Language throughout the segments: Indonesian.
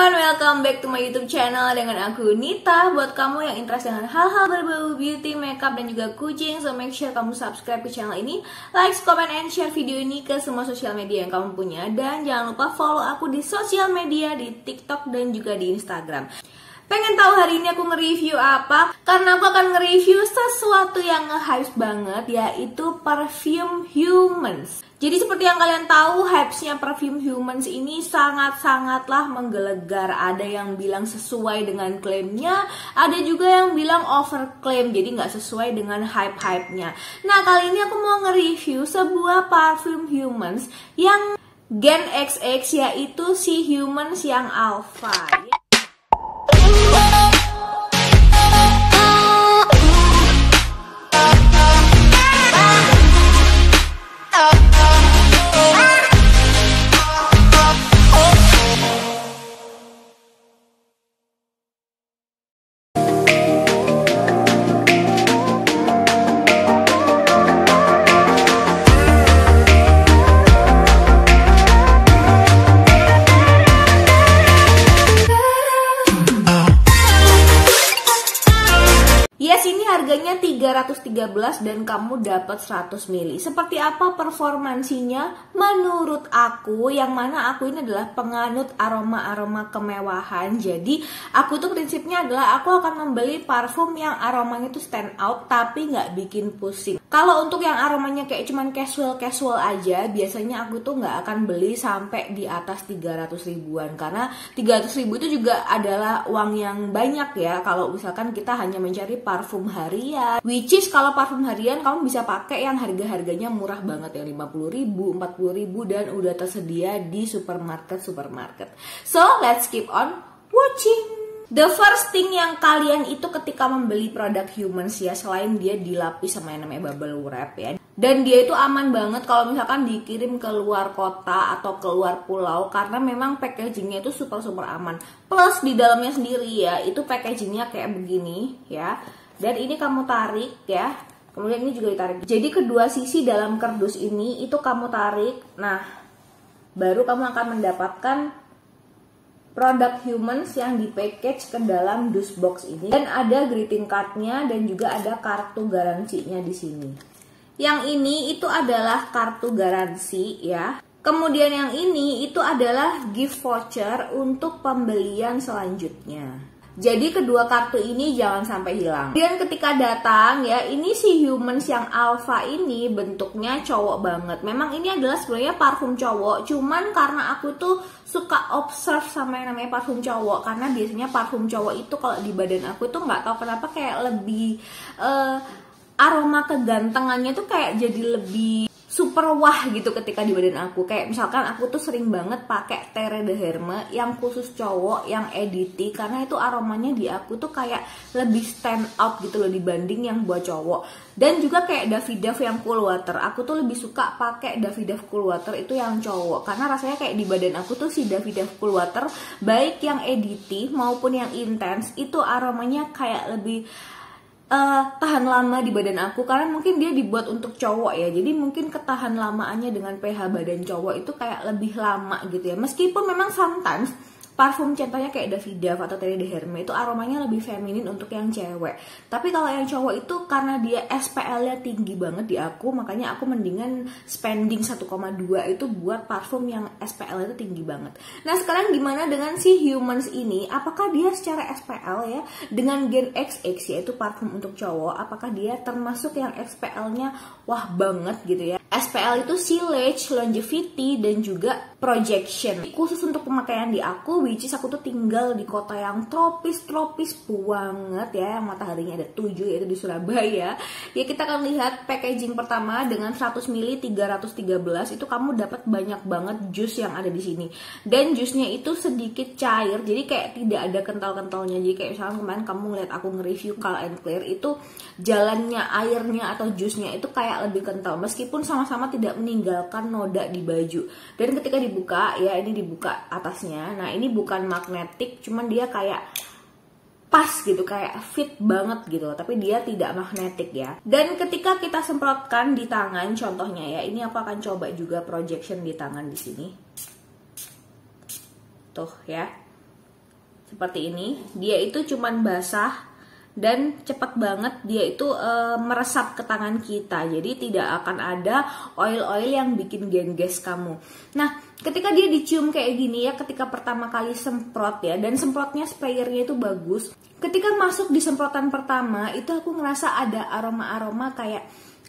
everyone, welcome back to my YouTube channel dengan aku Nita. Buat kamu yang interest dengan hal-hal berbau beauty, makeup, dan juga kucing, so make sure kamu subscribe ke channel ini, like, comment, and share video ini ke semua sosial media yang kamu punya. Dan jangan lupa follow aku di sosial media, di TikTok dan juga di Instagram. Pengen tahu hari ini aku nge-review apa? Karena aku akan nge-review sesuatu yang nge-hype banget, yaitu Perfume Humans. Jadi seperti yang kalian tahu, hype-nya Perfume Humans ini sangat-sangatlah menggelegar. Ada yang bilang sesuai dengan klaimnya, ada juga yang bilang overclaim, jadi nggak sesuai dengan hype-hype-nya. Nah, kali ini aku mau nge-review sebuah Perfume Humans yang Gen XX, yaitu si Humans yang Alpha. Harganya 313 dan kamu dapat 100 ml. Seperti apa performansinya? Menurut aku, yang mana aku ini adalah penganut aroma-aroma kemewahan. Jadi aku tuh prinsipnya adalah aku akan membeli parfum yang aromanya itu stand out tapi nggak bikin pusing. Kalau untuk yang aromanya kayak cuman casual aja, biasanya aku tuh nggak akan beli sampai di atas 300 ribuan. Karena 300 ribu itu juga adalah uang yang banyak ya. Kalau misalkan kita hanya mencari parfum harian, which is kalau parfum harian kamu bisa pakai yang harga-harganya murah banget ya, 50 ribu, 40 ribu, dan udah tersedia di supermarket. So let's keep on watching. The first thing yang kalian itu ketika membeli produk Humans ya, selain dia dilapis sama yang namanya bubble wrap ya, dan dia itu aman banget kalau misalkan dikirim ke luar kota atau ke luar pulau, karena memang packagingnya itu super aman. Plus di dalamnya sendiri ya, itu packagingnya kayak begini ya. Dan ini kamu tarik ya, kemudian ini juga ditarik. Jadi kedua sisi dalam kardus ini itu kamu tarik. Nah, baru kamu akan mendapatkan produk Humans yang di package ke dalam dus box ini. Dan ada greeting cardnya dan juga ada kartu garansinya di sini. Yang ini itu adalah kartu garansi ya. Kemudian yang ini itu adalah gift voucher untuk pembelian selanjutnya. Jadi kedua kartu ini jangan sampai hilang. Dan ketika datang ya, ini si Humans yang Alpha ini bentuknya cowok banget. Memang ini adalah sebenarnya parfum cowok, cuman karena aku tuh suka observe sama yang namanya parfum cowok, karena biasanya parfum cowok itu kalau di badan aku tuh nggak tahu kenapa kayak lebih aroma kegantengannya tuh kayak jadi lebih super wah gitu ketika di badan aku. Kayak misalkan aku tuh sering banget pakai Terre de Herme yang khusus cowok, yang EDT, karena itu aromanya di aku tuh kayak lebih stand out gitu loh dibanding yang buat cowok. Dan juga kayak Davidoff yang Cool Water, aku tuh lebih suka pakai Davidoff Cool Water itu yang cowok, karena rasanya kayak di badan aku tuh si Davidoff Cool Water baik yang EDT maupun yang intense itu aromanya kayak lebih tahan lama di badan aku, karena mungkin dia dibuat untuk cowok ya, jadi mungkin ketahan lamaannya dengan pH badan cowok itu kayak lebih lama gitu ya. Meskipun memang sometimes parfum contohnya kayak Davidoff atau Terre de Herme itu aromanya lebih feminin untuk yang cewek, tapi kalau yang cowok itu karena dia SPL-nya tinggi banget di aku, makanya aku mendingan spending 1,2 itu buat parfum yang SPL itu tinggi banget. Nah, sekarang gimana dengan si Humans ini? Apakah dia secara SPL ya dengan Gen XX yaitu parfum untuk cowok, apakah dia termasuk yang SPL-nya wah banget gitu ya? SPL itu Sillage, Longevity, dan juga Projection. Khusus untuk pemakaian di aku, which is aku tuh tinggal di kota yang tropis banget ya, yang mataharinya ada 7 yaitu di Surabaya. Ya, kita akan lihat packaging pertama dengan 100 ml 313 itu kamu dapat banyak banget jus yang ada di sini. Dan jusnya itu sedikit cair, jadi kayak tidak ada kental-kentalnya. Jadi kayak misalnya kemarin kamu ngeliat aku nge-review Calm and Clear itu jalannya airnya atau jusnya itu kayak lebih kental, meskipun sama-sama tidak meninggalkan noda di baju. Dan ketika dibuka ya, ini dibuka atasnya. Nah, ini bukan magnetik, cuman dia kayak pas gitu, kayak fit banget gitu, tapi dia tidak magnetik ya. Dan ketika kita semprotkan di tangan, contohnya ya, ini aku akan coba juga projection di tangan di sini. Tuh ya. seperti ini. Dia itu cuman basah dan cepat banget dia itu meresap ke tangan kita, jadi tidak akan ada oil-oil yang bikin gengges kamu. Nah, ketika dia dicium kayak gini ya, ketika pertama kali semprot ya, dan semprotnya sprayernya itu bagus. Ketika masuk di semprotan pertama itu aku ngerasa ada aroma-aroma kayak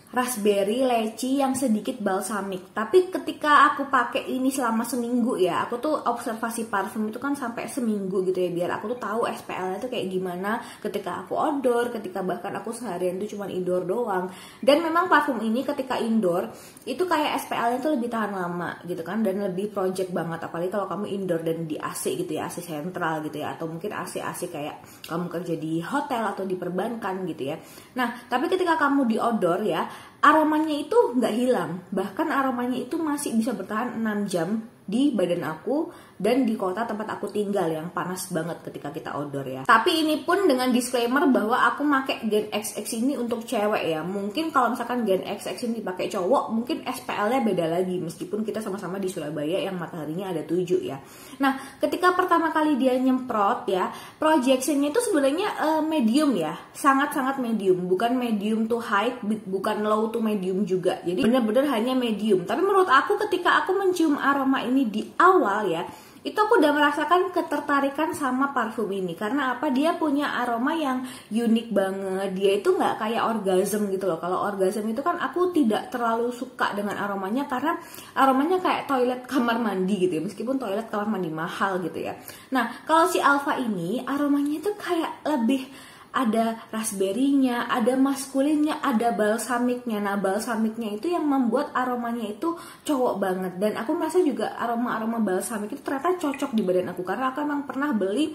raspberry, leci yang sedikit balsamik. Tapi ketika aku pakai ini selama seminggu ya, aku tuh observasi parfum itu kan sampai seminggu gitu ya, biar aku tuh tahu SPL-nya tuh kayak gimana ketika aku outdoor, ketika bahkan aku seharian tuh cuma indoor doang. Dan memang parfum ini ketika indoor itu kayak SPL-nya tuh lebih tahan lama gitu kan, dan lebih project banget, apalagi kalau kamu indoor dan di AC gitu ya, AC sentral gitu ya, atau mungkin AC kayak kamu kerja di hotel atau di perbankan gitu ya. Nah, tapi ketika kamu di outdoor ya, aromanya itu nggak hilang, bahkan aromanya itu masih bisa bertahan 6 jam di badan aku dan di kota tempat aku tinggal yang panas banget ketika kita outdoor ya. Tapi ini pun dengan disclaimer bahwa aku pakai Gen XX ini untuk cewek ya. Mungkin kalau misalkan Gen XX ini dipakai cowok, mungkin SPL-nya beda lagi, meskipun kita sama-sama di Surabaya yang mataharinya ada 7 ya. Nah, ketika pertama kali dia nyemprot ya, projectionnya itu sebenarnya medium ya, sangat-sangat medium, bukan medium to high, bukan low to medium juga. Jadi benar-benar hanya medium. Tapi menurut aku ketika aku mencium aroma ini di awal ya, itu aku udah merasakan ketertarikan sama parfum ini. Karena apa? Dia punya aroma yang unik banget. Dia itu nggak kayak orgasm gitu loh. Kalau orgasm itu kan aku tidak terlalu suka dengan aromanya, karena aromanya kayak toilet kamar mandi gitu ya, meskipun toilet kamar mandi mahal gitu ya. Nah, kalau si Alpha ini aromanya itu kayak lebih ada raspberry-nya, ada maskulinnya, ada balsamiknya. Nah, balsamiknya itu yang membuat aromanya itu cowok banget. Dan aku merasa juga aroma-aroma balsamik itu ternyata cocok di badan aku, karena aku emang pernah beli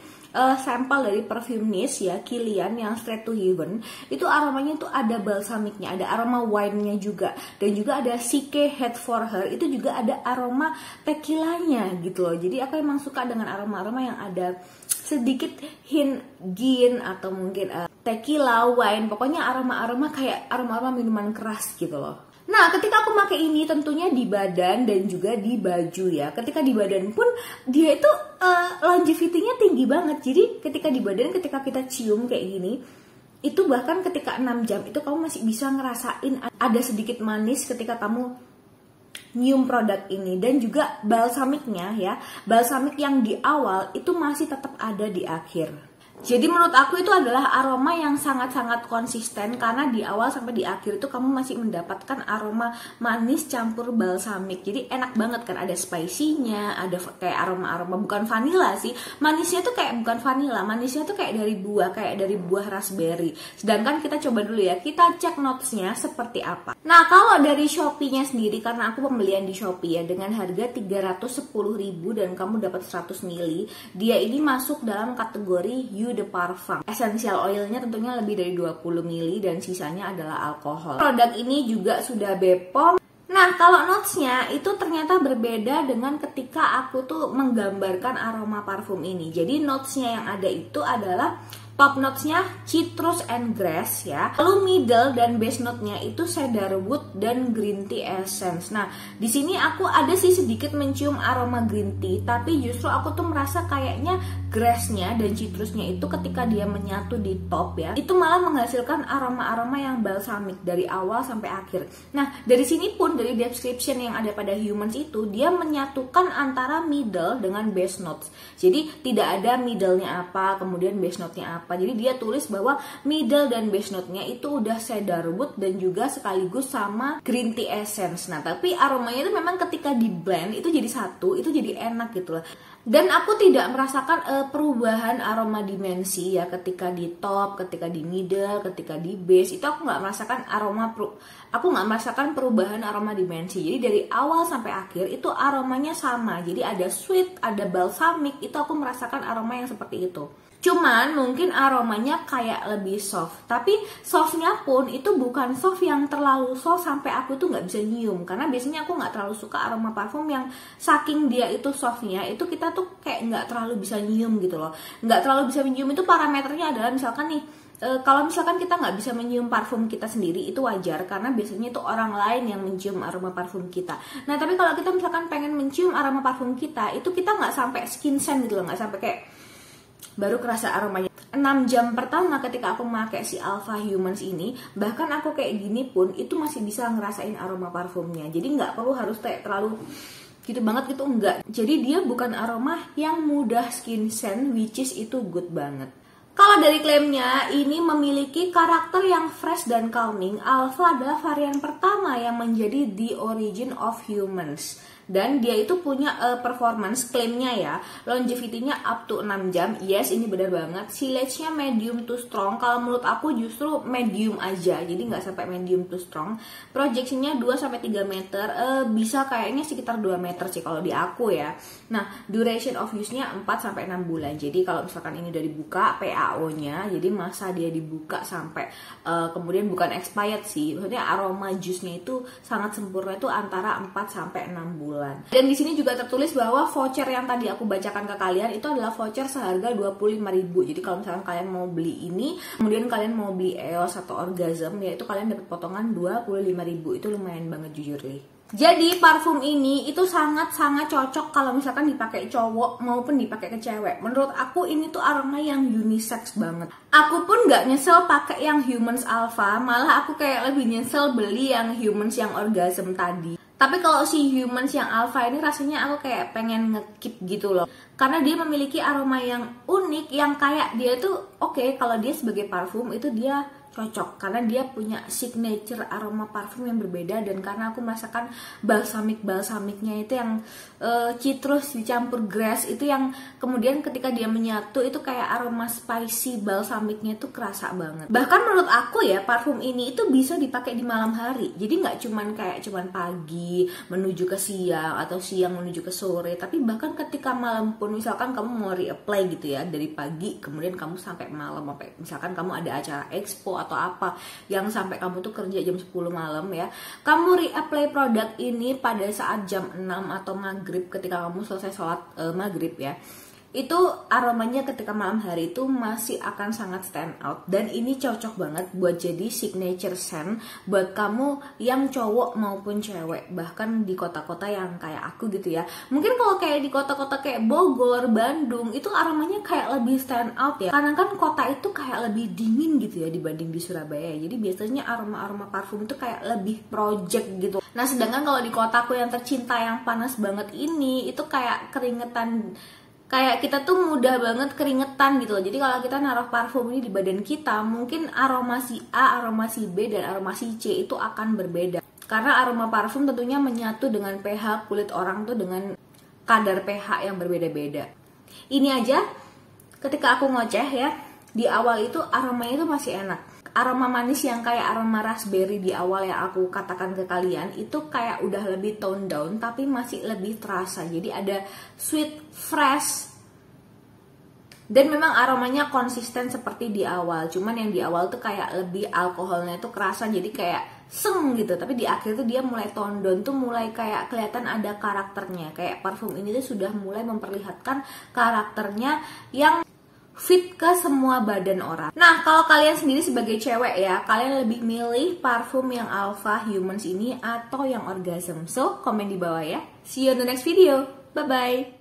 sampel dari perfume Niche ya, Kilian yang Straight to Heaven. Itu aromanya itu ada balsamiknya, ada aroma wine-nya juga, dan juga ada CK Head for Her, itu juga ada aroma tequilanya gitu loh. Jadi aku emang suka dengan aroma-aroma yang ada sedikit hint gin atau mungkin tequila, wine, pokoknya aroma-aroma kayak aroma-aroma minuman keras gitu loh. Nah, ketika aku pakai ini tentunya di badan dan juga di baju ya. Ketika di badan pun dia itu longevity-nya tinggi banget. Jadi ketika di badan, ketika kita cium kayak gini, itu bahkan ketika 6 jam itu kamu masih bisa ngerasain ada sedikit manis ketika kamu nyium produk ini. Dan juga balsamiknya ya, balsamik yang di awal itu masih tetap ada di akhir. Jadi menurut aku itu adalah aroma yang sangat-sangat konsisten, karena di awal sampai di akhir itu kamu masih mendapatkan aroma manis campur balsamik. Jadi enak banget kan, ada spicy-nya, ada kayak aroma-aroma bukan vanilla sih. Manisnya tuh kayak bukan vanilla, manisnya tuh kayak dari buah, kayak dari buah raspberry. Sedangkan kita coba dulu ya, kita cek notes-nya seperti apa. Nah, kalau dari Shopee-nya sendiri, karena aku pembelian di Shopee ya, dengan harga 310.000 dan kamu dapat 100 ml, dia ini masuk dalam kategori Eau de Parfum. Essential oilnya tentunya lebih dari 20 ml dan sisanya adalah alkohol. Produk ini juga sudah BPOM. Nah, kalau notesnya itu ternyata berbeda dengan ketika aku tuh menggambarkan aroma parfum ini. Jadi notesnya yang ada itu adalah top notes-nya citrus and grass ya. Lalu middle dan base note-nya itu cedarwood dan green tea essence. Nah, di sini aku ada sih sedikit mencium aroma green tea, tapi justru aku tuh merasa kayaknya grass-nya dan citrusnya itu ketika dia menyatu di top ya, itu malah menghasilkan aroma-aroma yang balsamik dari awal sampai akhir. Nah, dari sini pun dari description yang ada pada Humans itu, dia menyatukan antara middle dengan base notes. Jadi tidak ada middle-nya apa, kemudian base note-nya apa. Jadi dia tulis bahwa middle dan base note-nya itu udah cedarwood dan juga sekaligus sama green tea essence. Nah, tapi aromanya itu memang ketika di blend itu jadi satu, itu jadi enak gitu loh. Dan aku tidak merasakan perubahan aroma dimensi ya, ketika di top, ketika di middle, ketika di base. Itu aku nggak merasakan merasakan perubahan aroma dimensi. Jadi dari awal sampai akhir itu aromanya sama. Jadi ada sweet, ada balsamic, itu aku merasakan aroma yang seperti itu. Cuman mungkin aromanya kayak lebih soft. Tapi softnya pun itu bukan soft yang terlalu soft sampai aku tuh nggak bisa nyium. Karena biasanya aku nggak terlalu suka aroma parfum yang saking dia itu softnya, itu kita tuh kayak nggak terlalu bisa nyium gitu loh. Nggak terlalu bisa nyium itu parameternya adalah misalkan nih, kalau misalkan kita nggak bisa menyium parfum kita sendiri, itu wajar karena biasanya itu orang lain yang mencium aroma parfum kita. Nah, tapi kalau kita misalkan pengen mencium aroma parfum kita, itu kita nggak sampai skin scent gitu loh, nggak sampai kayak baru kerasa aromanya. 6 jam pertama ketika aku pakai si Alpha Humans ini, bahkan aku kayak gini pun itu masih bisa ngerasain aroma parfumnya. Jadi nggak perlu harus kayak terlalu gitu banget gitu, enggak. Jadi dia bukan aroma yang mudah skin scent, which is itu good banget. Kalau dari klaimnya, ini memiliki karakter yang fresh dan calming. Alpha adalah varian pertama yang menjadi the origin of humans. Dan dia itu punya performance, klaimnya ya, longevity-nya up to 6 jam. Yes, ini benar banget. Silage-nya medium to strong. Kalau menurut aku justru medium aja, jadi nggak sampai medium to strong. Projection-nya 2-3 meter, bisa kayaknya sekitar 2 meter sih kalau di aku ya. Nah, duration of use-nya 4-6 bulan. Jadi kalau misalkan ini udah dibuka PAO-nya, jadi masa dia dibuka sampai kemudian bukan expired sih. Maksudnya aroma juice-nya itu sangat sempurna, itu antara 4-6 bulan. Dan di sini juga tertulis bahwa voucher yang tadi aku bacakan ke kalian itu adalah voucher seharga 25.000. Jadi kalau misalkan kalian mau beli ini, kemudian kalian mau beli EOS atau Orgasm, ya itu kalian dapat potongan 25.000. Itu lumayan banget jujur nih. Jadi parfum ini itu sangat-sangat cocok kalau misalkan dipakai cowok maupun dipakai ke cewek. Menurut aku ini tuh aroma yang unisex banget. Aku pun nggak nyesel pakai yang Humans Alpha, malah aku kayak lebih nyesel beli yang Humans yang Orgasm tadi. Tapi kalau si Humans yang Alpha ini rasanya aku kayak pengen nge-keep gitu loh. Karena dia memiliki aroma yang unik, yang kayak dia tuh oke, kalau dia sebagai parfum itu dia cocok karena dia punya signature aroma parfum yang berbeda. Dan karena aku merasakan balsamiknya itu yang citrus dicampur grass, itu yang kemudian ketika dia menyatu itu kayak aroma spicy balsamiknya itu kerasa banget. Bahkan menurut aku ya, parfum ini itu bisa dipakai di malam hari. Jadi nggak cuman pagi menuju ke siang atau siang menuju ke sore, tapi bahkan ketika malam pun, misalkan kamu mau reapply gitu ya, dari pagi kemudian kamu sampai malam, misalkan kamu ada acara expo atau apa yang sampai kamu tuh kerja jam 10 malam ya, kamu reapply produk ini pada saat jam 6 atau maghrib, ketika kamu selesai sholat maghrib ya, itu aromanya ketika malam hari itu masih akan sangat stand out. Dan ini cocok banget buat jadi signature scent buat kamu yang cowok maupun cewek, bahkan di kota-kota yang kayak aku gitu ya. Mungkin kalau kayak di kota-kota kayak Bogor, Bandung, itu aromanya kayak lebih stand out ya, karena kan kota itu kayak lebih dingin gitu ya dibanding di Surabaya. Jadi biasanya aroma-aroma parfum itu kayak lebih project gitu. Nah sedangkan kalau di kotaku yang tercinta yang panas banget ini, itu kayak keringetan, kayak kita tuh mudah banget keringetan gitu loh. Jadi kalau kita naruh parfum ini di badan kita, mungkin aroma si A, aroma si B, dan aroma si C itu akan berbeda. Karena aroma parfum tentunya menyatu dengan pH kulit orang tuh dengan kadar pH yang berbeda-beda. Ini aja ketika aku ngoceh ya, di awal itu aromanya itu masih enak. Aroma manis yang kayak aroma raspberry di awal yang aku katakan ke kalian itu kayak udah lebih tone down, tapi masih lebih terasa. Jadi ada sweet, fresh, dan memang aromanya konsisten seperti di awal. Cuman yang di awal tuh kayak lebih alkoholnya tuh kerasa, jadi kayak seng gitu. Tapi di akhir tuh dia mulai tone down, tuh mulai kayak kelihatan ada karakternya. Kayak parfum ini tuh sudah mulai memperlihatkan karakternya yang fit ke semua badan orang. Nah, kalau kalian sendiri sebagai cewek ya, kalian lebih milih parfum yang Alpha Humans ini atau yang Orgasm? So, komen di bawah ya. See you on the next video. Bye-bye.